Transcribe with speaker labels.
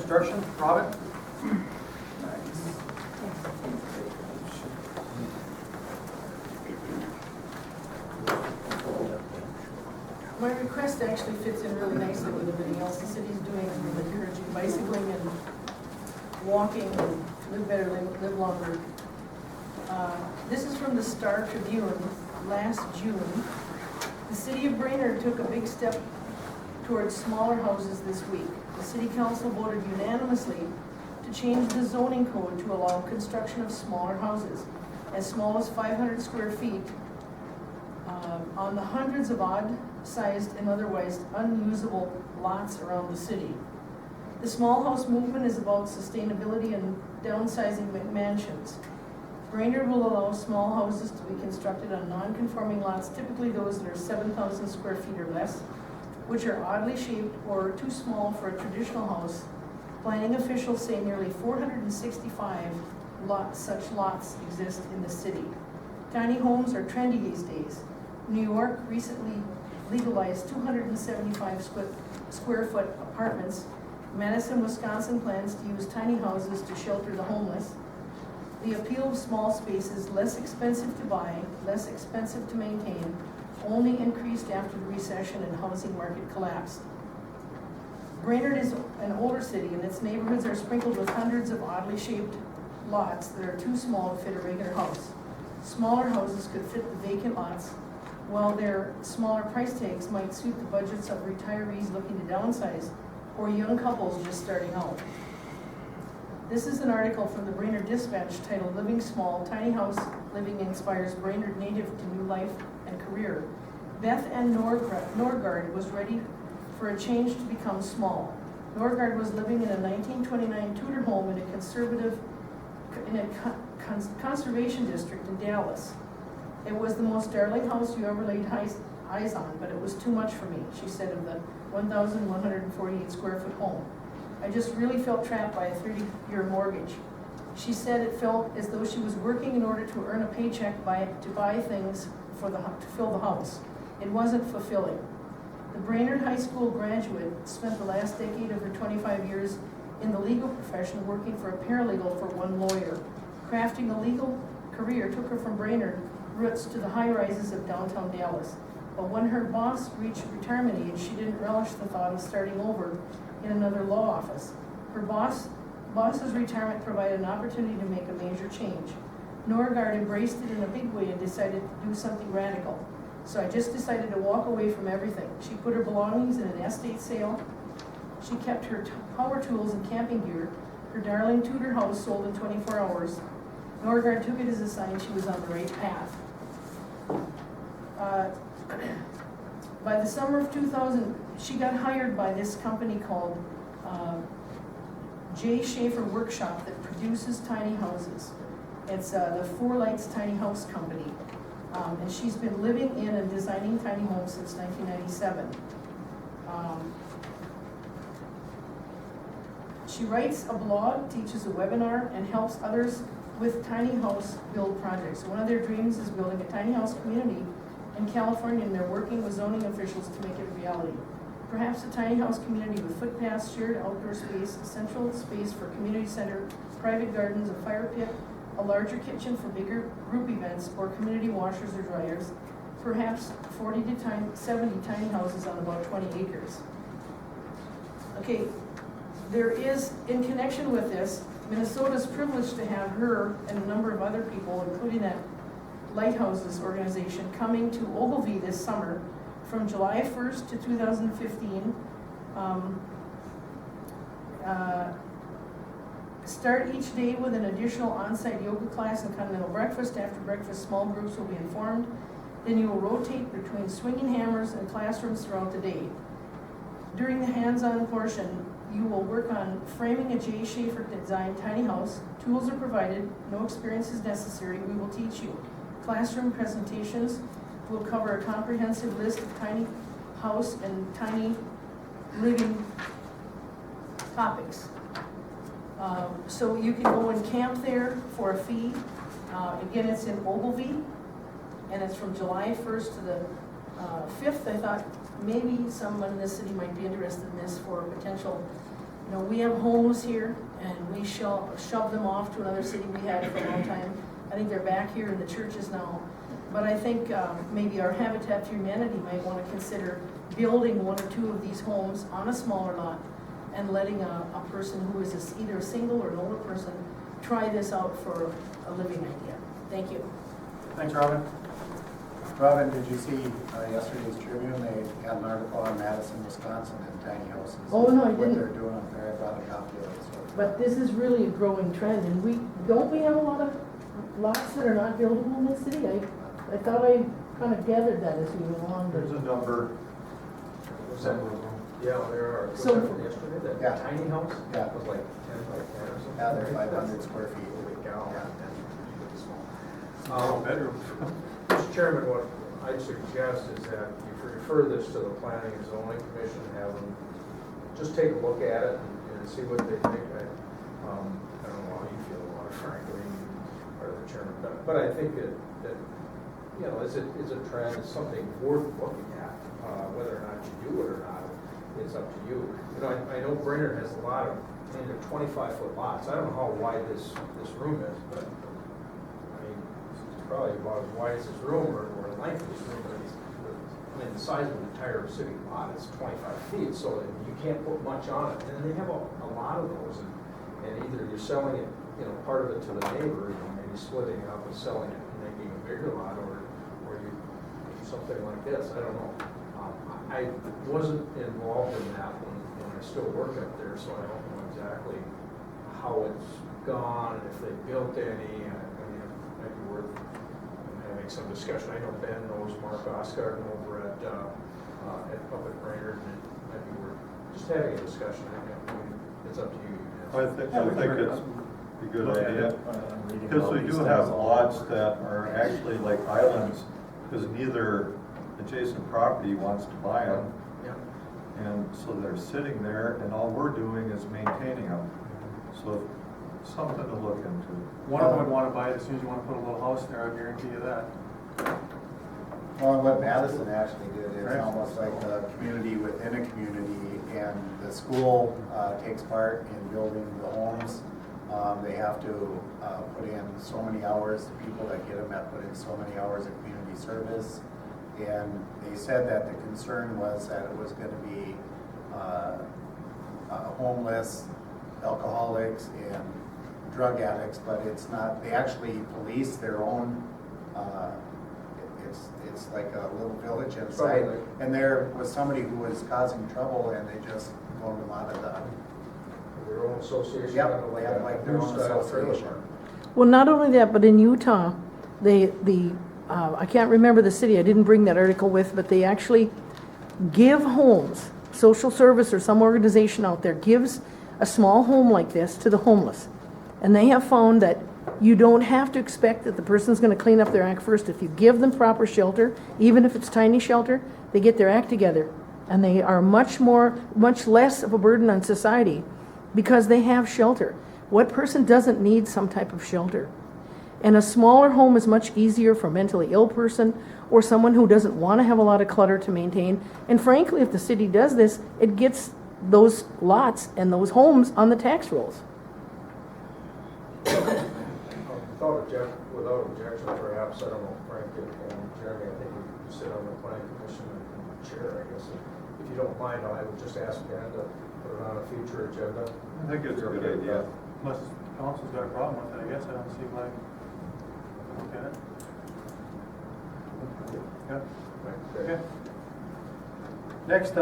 Speaker 1: construction. Robin?
Speaker 2: My request actually fits in really nicely with everything else the city's doing, with encouraging bicycling and walking and live better, live longer. This is from the Star Tribune last June. The city of Brainerd took a big step towards smaller houses this week. The city council voted unanimously to change the zoning code to allow construction of smaller houses, as small as 500 square feet, on the hundreds of odd-sized and otherwise unusable lots around the city. The small house movement is about sustainability and downsizing mansions. Brainerd will allow small houses to be constructed on non-conforming lots, typically those that are 7,000 square feet or less, which are oddly shaped or too small for a traditional house. Planning officials say nearly 465 such lots exist in the city. Tiny homes are trendy these days. New York recently legalized 275 square foot apartments. Madison, Wisconsin plans to use tiny houses to shelter the homeless. The appeal of small spaces, less expensive to buy, less expensive to maintain, only increased after the recession and housing market collapsed. Brainerd is an older city, and its neighborhoods are sprinkled with hundreds of oddly shaped lots that are too small to fit a regular house. Smaller houses could fit the vacant lots, while their smaller price tags might suit the budgets of retirees looking to downsize or young couples just starting out. This is an article from the Brainerd Dispatch titled "Living Small, Tiny House Living Inspires Brainerd Native to New Life and Career." Beth Ann Norgard was ready for a change to become small. Norgard was living in a 1929 Tudor home in a conservation district in Dallas. It was the most darling house you ever laid eyes on, but it was too much for me, she said of the 1,148 square foot home. I just really felt trapped by a 30-year mortgage. She said it felt as though she was working in order to earn a paycheck to buy things to fill the house. It wasn't fulfilling. The Brainerd High School graduate spent the last decade of her 25 years in the legal profession working for a paralegal for one lawyer. Crafting a legal career took her from Brainerd roots to the high-rises of downtown Dallas. But when her boss reached retirement age, she didn't relish the thought of starting over in another law office. Her boss's retirement provided an opportunity to make a major change. Norgard embraced it in a big way and decided to do something radical. So I just decided to walk away from everything. She put her belongings in an estate sale. She kept her power tools and camping gear. Her darling Tudor house sold in 24 hours. Norgard took it as a sign she was on the right path. By the summer of 2000, she got hired by this company called J. Schaefer Workshop that produces tiny houses. It's the Four Lights Tiny House Company. And she's been living in and designing tiny homes since 1997. She writes a blog, teaches a webinar, and helps others with tiny house build projects. One of their dreams is building a tiny house community in California, and they're working with zoning officials to make it a reality. Perhaps a tiny house community with footpaths, shared outdoor space, central space for community center, private gardens, a fire pit, a larger kitchen for bigger group events, or community washers or dryers. Perhaps 40 to 70 tiny houses on about 20 acres. Okay, there is, in connection with this, Minnesota's privileged to have her and a number of other people, including that Lighthouses organization, coming to Ogilvie this summer from July 1st to 2015. Start each day with an additional on-site yoga class and continental breakfast. After breakfast, small groups will be informed. Then you will rotate between swinging hammers and classrooms throughout the day. During the hands-on portion, you will work on framing a J. Schaefer designed tiny house. Tools are provided, no experience is necessary, we will teach you. Classroom presentations will cover a comprehensive list of tiny house and tiny living topics. So you can go and camp there for a fee. Again, it's in Ogilvie, and it's from July 1st to the 5th. I thought maybe someone in this city might be interested in this for a potential You know, we have homes here, and we shove them off to another city. We had for a long time. I think they're back here in the churches now. But I think maybe our Habitat for Humanity might want to consider building one or two of these homes on a smaller lot and letting a person who is either a single or an older person try this out for a living idea. Thank you.
Speaker 1: Thanks, Robin. Robin, did you see yesterday's Tribune? They had an article on Madison, Wisconsin, and tiny houses.
Speaker 2: Oh, no, I
Speaker 1: What
Speaker 2: didn't.
Speaker 1: they're doing up there. I brought a copy of it. So.
Speaker 2: But this is really a growing trend, and we have a lot of lots that are not buildable in this city. I thought I kind of gathered that as we went along.
Speaker 3: There's a number.
Speaker 4: Yeah, there are. Was
Speaker 2: So-
Speaker 4: that from yesterday, that
Speaker 1: Yeah.
Speaker 4: tiny house?
Speaker 1: Yeah.
Speaker 4: It was like 10 by 10 or something?
Speaker 1: Yeah, they're 500 square feet.
Speaker 4: Holy cow.
Speaker 1: Yeah.
Speaker 4: That's really small.
Speaker 3: Bedroom.
Speaker 4: Mr. Chairman, what I'd suggest is that you refer this to the Planning and Zoning Commission, have them just take a look at it and see what they think. I don't know how you feel about it, frankly, or the chairman, but I think that you know, is a trend, it's something worth looking at. Whether or not you do it or not, it's up to you. You know, I know Brainerd has a lot of, I mean, they're 25-foot lots. I don't know how wide this room is, but I mean, it's probably about as wide as this room or the length of this room. But I mean, the size of the entire city lot is 25 feet, so you can't put much on it. And they have a lot of those, and either you're selling it, you know, part of it to the neighbor, you know, maybe splitting it up and selling it and making a bigger lot, or you something like this. I don't know. I wasn't involved in that when I still work up there, so I don't know exactly how it's gone, if they built any. I mean, it might be worth having some discussion. I know Ben knows Mark Oscar over at Public Brainerd, and it might be worth just having a discussion. I mean, it's up to you.
Speaker 3: I think it's a good idea, because we do have lots that are actually like islands, because neither adjacent property wants to buy them.
Speaker 4: Yeah.
Speaker 3: And so they're sitting there, and all we're doing is maintaining them. So something to look into.
Speaker 5: One of them would want to buy it as soon as you want to put a little house there, I guarantee you that.
Speaker 1: Well, and what Madison actually did is
Speaker 5: Right.
Speaker 1: almost like a community within a community, and the school takes part in building the homes. They have to put in so many hours. The people that get them have put in so many hours of community service. And they said that the concern was that it was going to be homeless, alcoholics, and drug addicts, but it's not. They actually police their own. It's like a little village inside,
Speaker 4: Probably.
Speaker 1: and there was somebody who was causing trouble, and they just loaned them out of
Speaker 4: Their own association.
Speaker 1: Yep,
Speaker 4: kind of
Speaker 1: they have like their own
Speaker 4: new-style trailer
Speaker 1: association.
Speaker 4: park.
Speaker 2: Well, not only that, but in Utah, I can't remember the city, I didn't bring that article with, but they actually give homes, social service or some organization out there gives a small home like this to the homeless. And they have found that you don't have to expect that the person's going to clean up their act first. If you give them proper shelter, even if it's tiny shelter, they get their act together. And they are much less of a burden on society because they have shelter. What person doesn't need some type of shelter? And a smaller home is much easier for a mentally ill person or someone who doesn't want to have a lot of clutter to maintain. And frankly, if the city does this, it gets those lots and those homes on the tax rolls.
Speaker 4: Without objection, perhaps, I don't know, Frank and Jeremy, I think we could sit on the planning commission and chair, I guess. If you don't mind, I would just ask Ben to put it on a future agenda.
Speaker 3: I think it's a good idea.
Speaker 5: Unless council's got a problem with it, I guess, I don't see why. Okay. Yeah.
Speaker 4: Right, okay.
Speaker 5: Okay. Next,